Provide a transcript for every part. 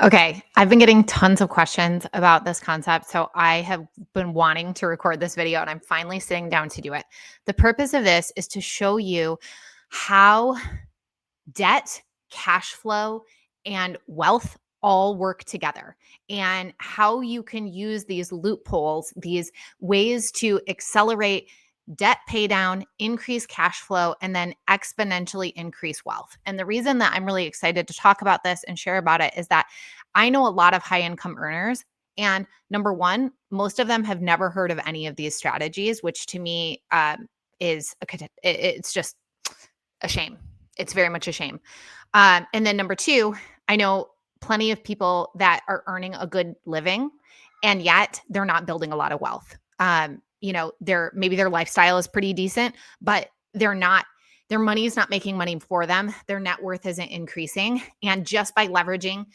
Okay, I've been getting tons of questions about this concept. So I have been wanting to record this video and I'm finally sitting down to do it. The purpose of this is to show you how debt, cash flow, and wealth all work together and how you can use these loopholes, these ways to accelerate debt pay down, increase cash flow, and then exponentially increase wealth. And the reason that I'm really excited to talk about this and share about it is that I know a lot of high income earners. And number one, most of them have never heard of any of these strategies, which to me it's just a shame. It's very much a shame. And then number two, I know plenty of people that are earning a good living and yet they're not building a lot of wealth. Maybe their lifestyle is pretty decent, but their money is not making money for them. Their net worth isn't increasing. And just by leveraging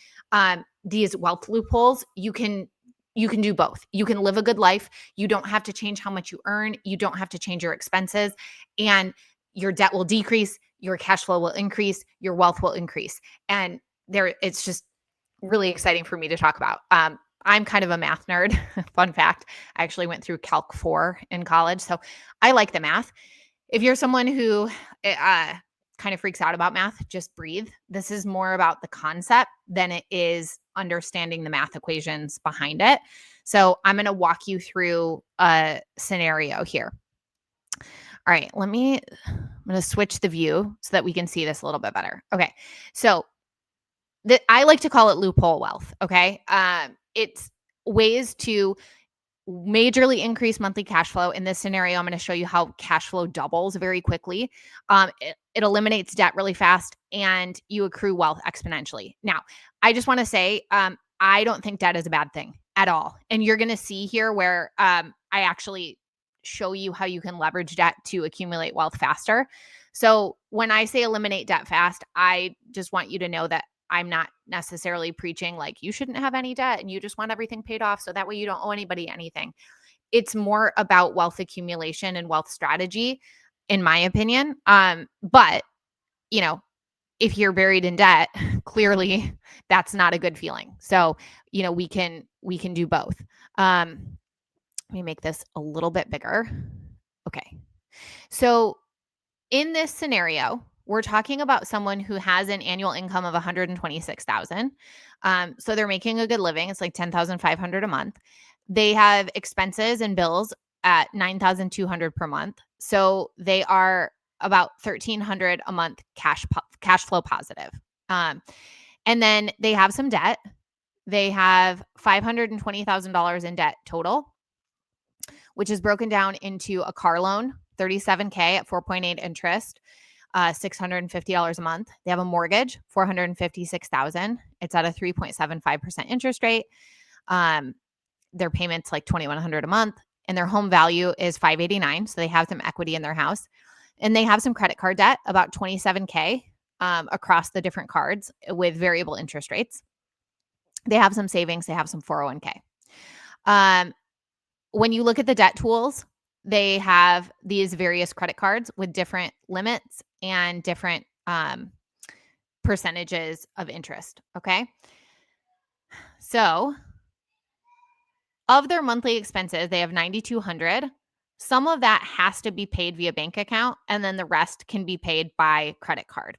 these wealth loopholes, you can do both. You can live a good life. You don't have to change how much you earn. You don't have to change your expenses. And your debt will decrease, your cash flow will increase, your wealth will increase. And it's just really exciting for me to talk about. I'm kind of a math nerd. Fun fact, I actually went through Calc 4 in college, so I like the math. If you're someone who kind of freaks out about math, just breathe. This is more about the concept than it is understanding the math equations behind it. So I'm going to walk you through a scenario here. All right, I'm going to switch the view so that we can see this a little bit better. Okay, so I like to call it loophole wealth, okay? It's ways to majorly increase monthly cash flow. In this scenario, I'm going to show you how cash flow doubles very quickly. It eliminates debt really fast and you accrue wealth exponentially. Now, I just want to say, I don't think debt is a bad thing at all. And you're going to see here where I actually show you how you can leverage debt to accumulate wealth faster. So when I say eliminate debt fast, I just want you to know that I'm not necessarily preaching like you shouldn't have any debt and you just want everything paid off so that way you don't owe anybody anything. It's more about wealth accumulation and wealth strategy, in my opinion. But if you're buried in debt, clearly that's not a good feeling. So, we can do both. Let me make this a little bit bigger. Okay. So in this scenario, we're talking about someone who has an annual income of $126,000. So they're making a good living. It's like $10,500 a month. They have expenses and bills at $9,200 per month. So they are about $1,300 a month cash flow positive. And then they have some debt. They have $520,000 in debt total, which is broken down into a car loan, $37K at 4.8 interest, $650 a month. They have a mortgage, $456,000. It's at a 3.75% interest rate. Their payment's like $2,100 a month, and their home value is $589. So they have some equity in their house, and they have some credit card debt, about $27K across the different cards with variable interest rates. They have some savings. They have some 401K. When you look at the debt tools, they have these various credit cards with different limits and different percentages of interest. Okay. So of their monthly expenses, they have $9,200. Some of that has to be paid via bank account, and then the rest can be paid by credit card.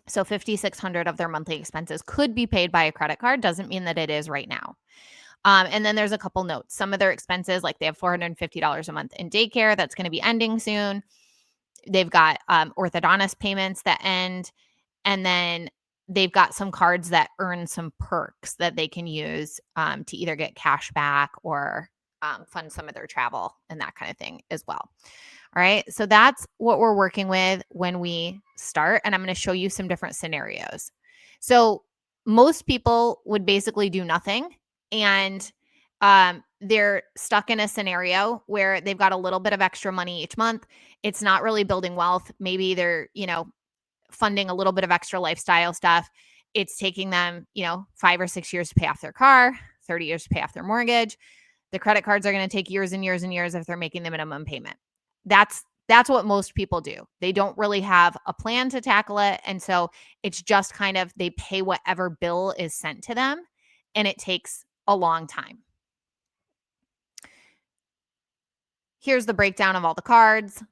So $5,600 of their monthly expenses could be paid by a credit card. Doesn't mean that it is right now. And then there's a couple notes. Some of their expenses, like they have $450 a month in daycare that's going to be ending soon. They've got orthodontist payments that end. And then they've got some cards that earn some perks that they can use to either get cash back or fund some of their travel and that kind of thing as well. All right. So that's what we're working with when we start. And I'm going to show you some different scenarios. So most people would basically do nothing. And they're stuck in a scenario where they've got a little bit of extra money each month. It's not really building wealth. Maybe they're, funding a little bit of extra lifestyle stuff. It's taking them, 5 or 6 years to pay off their car, 30 years to pay off their mortgage. The credit cards are going to take years and years and years if they're making the minimum payment. That's That's what most people do. They don't really have a plan to tackle it. And so it's just kind of they pay whatever bill is sent to them, and it takes a long time. Here's the breakdown of all the cards.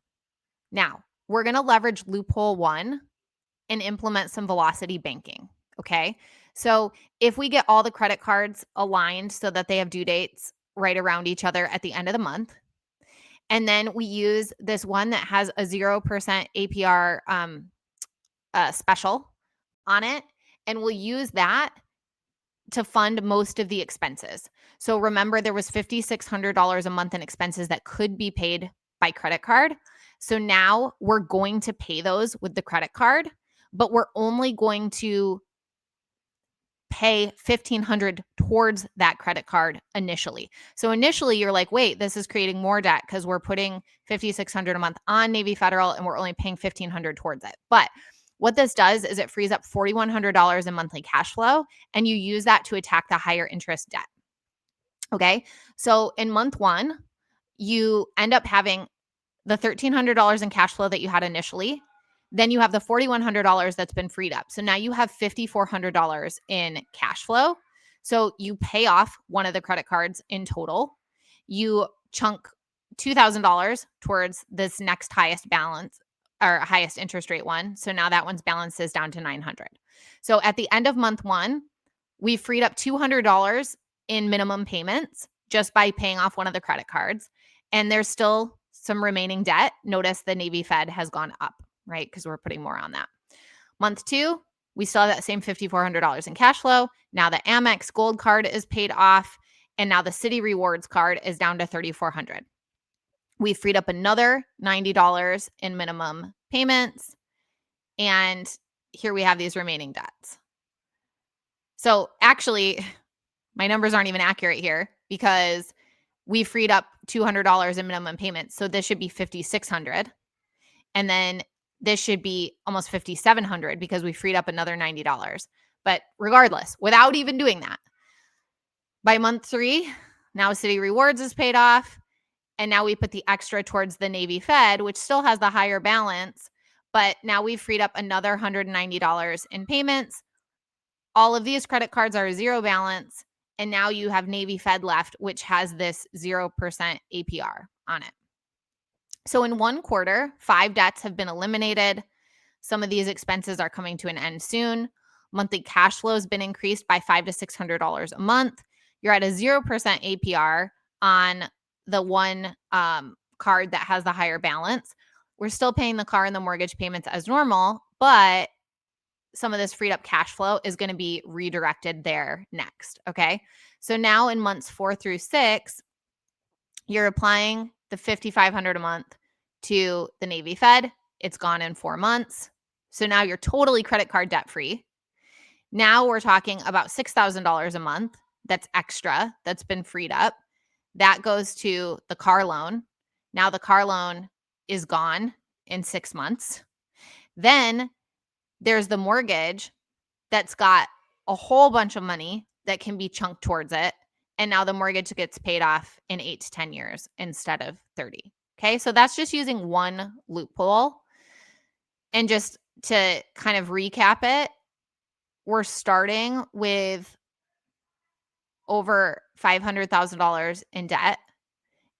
Now, we're going to leverage loophole 1 and implement some velocity banking. Okay. So if we get all the credit cards aligned so that they have due dates right around each other at the end of the month, and then we use this one that has a 0% APR special on it, and we'll use that to fund most of the expenses. So remember, there was $5,600 a month in expenses that could be paid by credit card. So now we're going to pay those with the credit card, but we're only going to pay $1,500 towards that credit card initially. So initially you're like, wait, this is creating more debt because we're putting $5,600 a month on Navy Federal and we're only paying $1,500 towards it. But what this does is it frees up $4,100 in monthly cash flow, and you use that to attack the higher interest debt. Okay. So in month 1, you end up having the $1,300 in cash flow that you had initially. Then you have the $4,100 that's been freed up. So now you have $5,400 in cash flow. So you pay off one of the credit cards in total. You chunk $2,000 towards this next highest balance or highest interest rate one. So now that one's balance is down to $900. So at the end of month 1, we freed up $200 in minimum payments just by paying off one of the credit cards. And there's still some remaining debt. Notice the Navy Fed has gone up, right? Because we're putting more on that. Month 2, we still have that same $5,400 in cash flow. Now the Amex Gold card is paid off, and now the Citi Rewards card is down to $3,400. We freed up another $90 in minimum payments, and here we have these remaining debts. So actually, my numbers aren't even accurate here because we freed up $200 in minimum payments. So this should be $5,600. And then this should be almost $5,700 because we freed up another $90. But regardless, without even doing that, by month 3, now Citi Rewards is paid off. And now we put the extra towards the Navy Fed, which still has the higher balance. But now we've freed up another $190 in payments. All of these credit cards are zero balance. And now you have Navy Fed left, which has this 0% APR on it. So in 1 quarter, 5 debts have been eliminated. Some of these expenses are coming to an end soon. Monthly cash flow has been increased by $500 to $600 a month. You're at a 0% APR on the one card that has the higher balance. We're still paying the car and the mortgage payments as normal, but some of this freed up cash flow is going to be redirected there next. Okay. So now in months 4 through 6, you're applying the $5,500 a month to the Navy Fed. It's gone in 4 months. So now you're totally credit card debt free. Now we're talking about $6,000 a month that's extra, that's been freed up. That goes to the car loan. Now the car loan is gone in 6 months. Then there's the mortgage that's got a whole bunch of money that can be chunked towards it. And now the mortgage gets paid off in 8 to 10 years instead of 30. Okay. So that's just using one loophole. And just to kind of recap it, we're starting with over $500,000 in debt.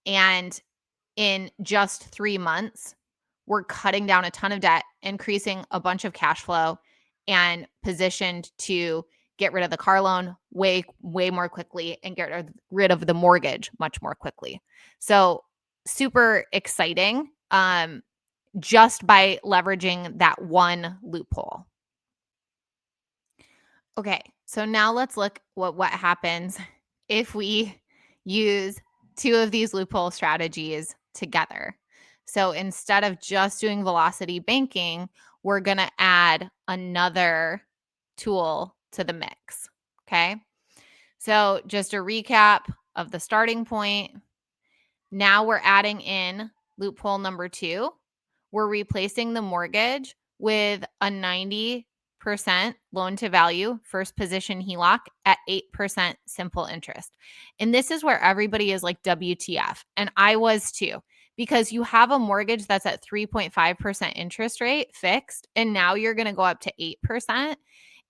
And in just 3 months, we're cutting down a ton of debt, increasing a bunch of cash flow, and positioned to get rid of the car loan way more quickly and get rid of the mortgage much more quickly. So super exciting just by leveraging that one loophole. Okay, so now let's look what happens if we use 2 of these loophole strategies together. So instead of just doing velocity banking, we're going to add another tool to the mix. Okay. So just a recap of the starting point. Now we're adding in loophole number 2. We're replacing the mortgage with a 90% loan to value first position HELOC at 8% simple interest. And this is where everybody is like, WTF. And I was too, because you have a mortgage that's at 3.5% interest rate fixed, and now you're going to go up to 8%.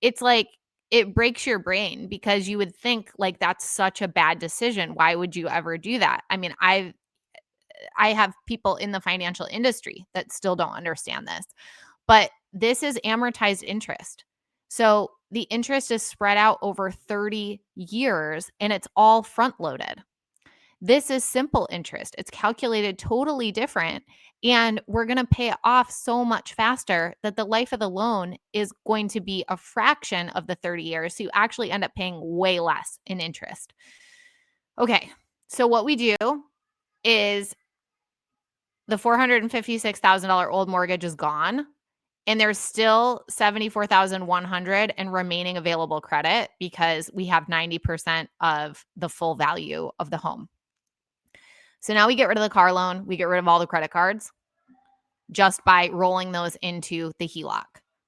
It's like, it breaks your brain because you would think like that's such a bad decision. Why would you ever do that? I mean, I have people in the financial industry that still don't understand this, but this is amortized interest. So the interest is spread out over 30 years and it's all front loaded. This is simple interest. It's calculated totally different. And we're going to pay it off so much faster that the life of the loan is going to be a fraction of the 30 years. So you actually end up paying way less in interest. Okay. So what we do is the $456,000 old mortgage is gone. And there's still $74,100 in remaining available credit because we have 90% of the full value of the home. So now we get rid of the car loan, we get rid of all the credit cards just by rolling those into the HELOC.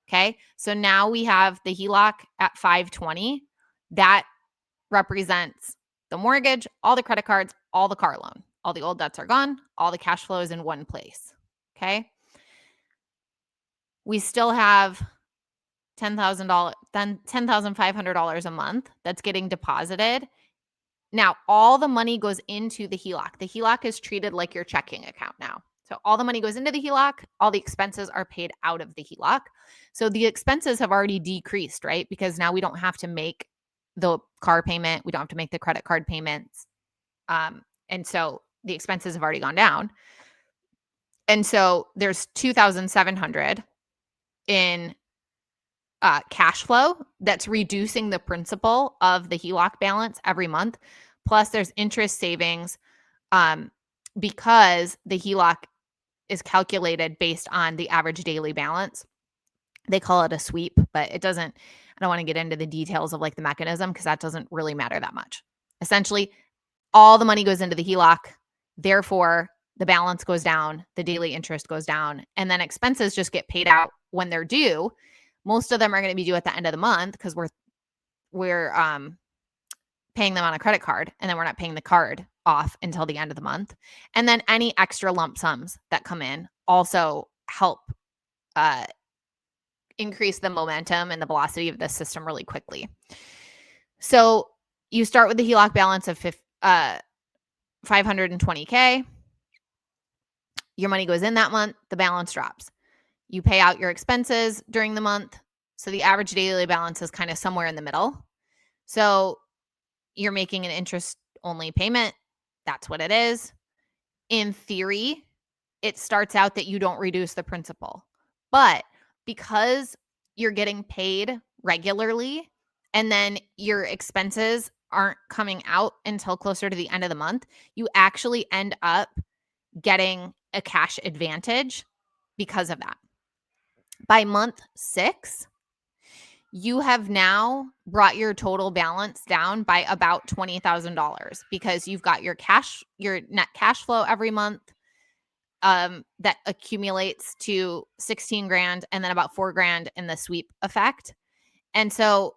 Okay. So now we have the HELOC at 520. That represents the mortgage, all the credit cards, all the car loan. All the old debts are gone. All the cash flow is in one place. Okay. We still have $10,500 a month that's getting deposited. Now, all the money goes into the HELOC. The HELOC is treated like your checking account now. So all the money goes into the HELOC, all the expenses are paid out of the HELOC. So the expenses have already decreased, right? Because now we don't have to make the car payment, we don't have to make the credit card payments. And so the expenses have already gone down. And so there's $2,700 in cash flow that's reducing the principal of the HELOC balance every month. Plus, there's interest savings because the HELOC is calculated based on the average daily balance. They call it a sweep, but it doesn't. I don't want to get into the details of like the mechanism because that doesn't really matter that much. Essentially, all the money goes into the HELOC. Therefore, the balance goes down, the daily interest goes down, and then expenses just get paid out when they're due. Most of them are going to be due at the end of the month because we're paying them on a credit card, and then we're not paying the card off until the end of the month. And then any extra lump sums that come in also help increase the momentum and the velocity of the system really quickly. So you start with the HELOC balance of $520K. Your money goes in that month, the balance drops. You pay out your expenses during the month. So the average daily balance is kind of somewhere in the middle. So you're making an interest only payment. That's what it is. In theory, it starts out that you don't reduce the principal. But because you're getting paid regularly and then your expenses aren't coming out until closer to the end of the month, you actually end up getting a cash advantage because of that. By month 6, you have now brought your total balance down by about $20,000 because you've got your net cash flow every month that accumulates to 16 grand and then about 4 grand in the sweep effect. And so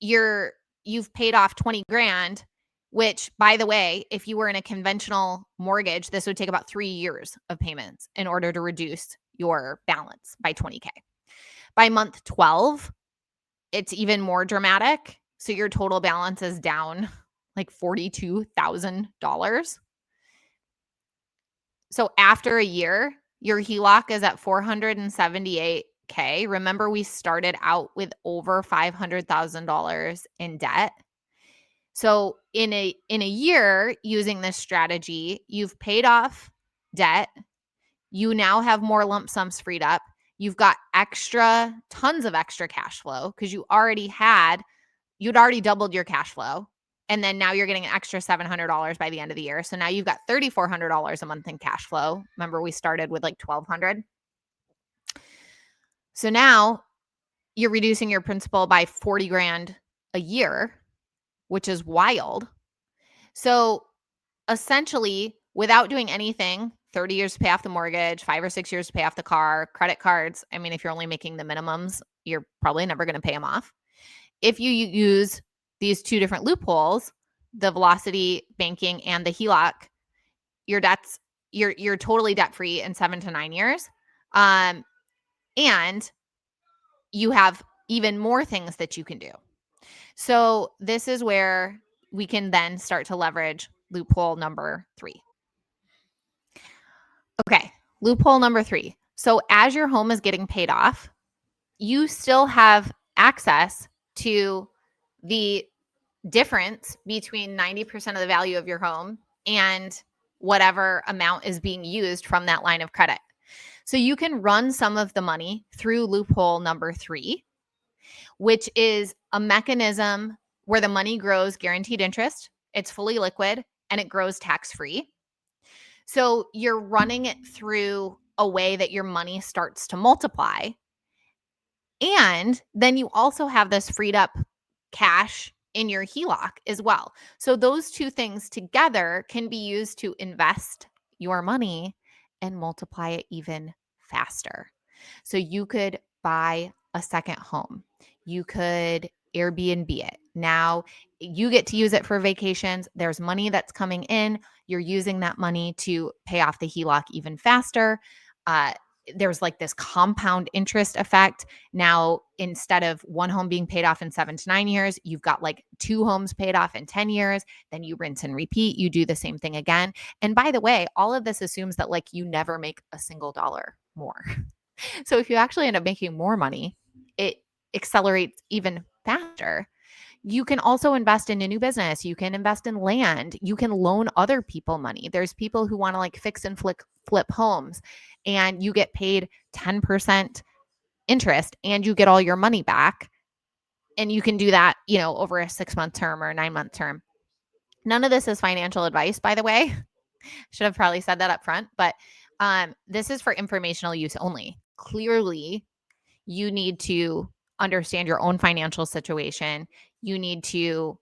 you've paid off 20 grand, which, by the way, if you were in a conventional mortgage, this would take about 3 years of payments in order to reduce your balance by 20K. By month 12, it's even more dramatic. So your total balance is down like $42,000. So after a year, your HELOC is at $478K. Remember, we started out with over $500,000 in debt. So in a year using this strategy, you've paid off debt. You now have more lump sums freed up. You've got tons of extra cash flow because you'd already doubled your cash flow. And then now you're getting an extra $700 by the end of the year. So now you've got $3,400 a month in cash flow. Remember, we started with like $1,200. So now you're reducing your principal by 40 grand a year, which is wild. So essentially, without doing anything, 30 years to pay off the mortgage, 5 or 6 years to pay off the car, credit cards. I mean, if you're only making the minimums, you're probably never going to pay them off. If you use these two different loopholes, the velocity banking and the HELOC, your you're totally debt free in 7 to 9 years. And you have even more things that you can do. So this is where we can then start to leverage loophole number 3. Okay, loophole number 3. So as your home is getting paid off, you still have access to the difference between 90% of the value of your home and whatever amount is being used from that line of credit. So you can run some of the money through loophole number 3, which is a mechanism where the money grows guaranteed interest, it's fully liquid, and it grows tax-free. So you're running it through a way that your money starts to multiply. And then you also have this freed up cash in your HELOC as well. So those two things together can be used to invest your money and multiply it even faster. So you could buy a second home. You could Airbnb it. Now you get to use it for vacations. There's money that's coming in. You're using that money to pay off the HELOC even faster. There's like this compound interest effect. Now, instead of one home being paid off in 7 to 9 years, you've got like 2 homes paid off in 10 years. Then you rinse and repeat. You do the same thing again. And by the way, all of this assumes that like you never make a single dollar more. So if you actually end up making more money, it accelerates even faster. You can also invest in a new business. You can invest in land. You can loan other people money. There's people who want to like fix and flip homes, and you get paid 10% interest and you get all your money back. And you can do that, over a 6-month term or a 9-month term. None of this is financial advice, by the way. Should have probably said that up front, but this is for informational use only. Clearly, you need to understand your own financial situation. You need to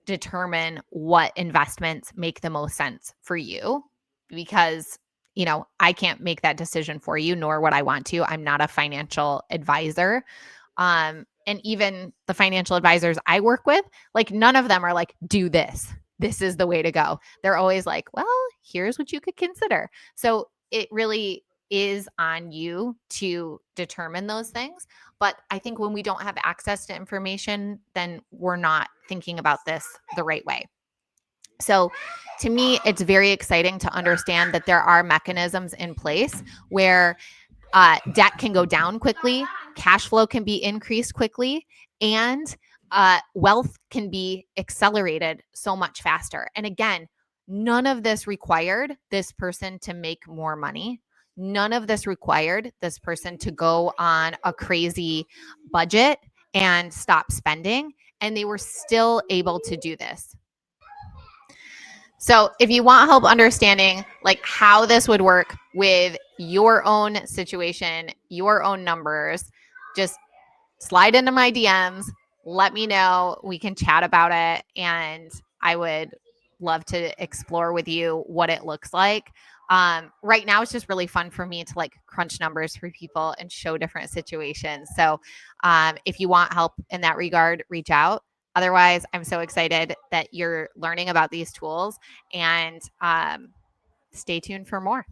determine what investments make the most sense for you, because I can't make that decision for you, nor would I want to. I'm not a financial advisor. And even the financial advisors I work with, like none of them are like, do this is the way to go. They're always like, well, here's what you could consider. So it really is on you to determine those things. But I think when we don't have access to information, then we're not thinking about this the right way. So to me, it's very exciting to understand that there are mechanisms in place where debt can go down quickly, cash flow can be increased quickly, and wealth can be accelerated so much faster. And again, none of this required this person to make more money. None of this required this person to go on a crazy budget and stop spending. And they were still able to do this. So if you want help understanding like how this would work with your own situation, your own numbers, just slide into my DMs, let me know. We can chat about it. And I would love to explore with you what it looks like. Right now, it's just really fun for me to like crunch numbers for people and show different situations. So if you want help in that regard, reach out. Otherwise, I'm so excited that you're learning about these tools, and stay tuned for more.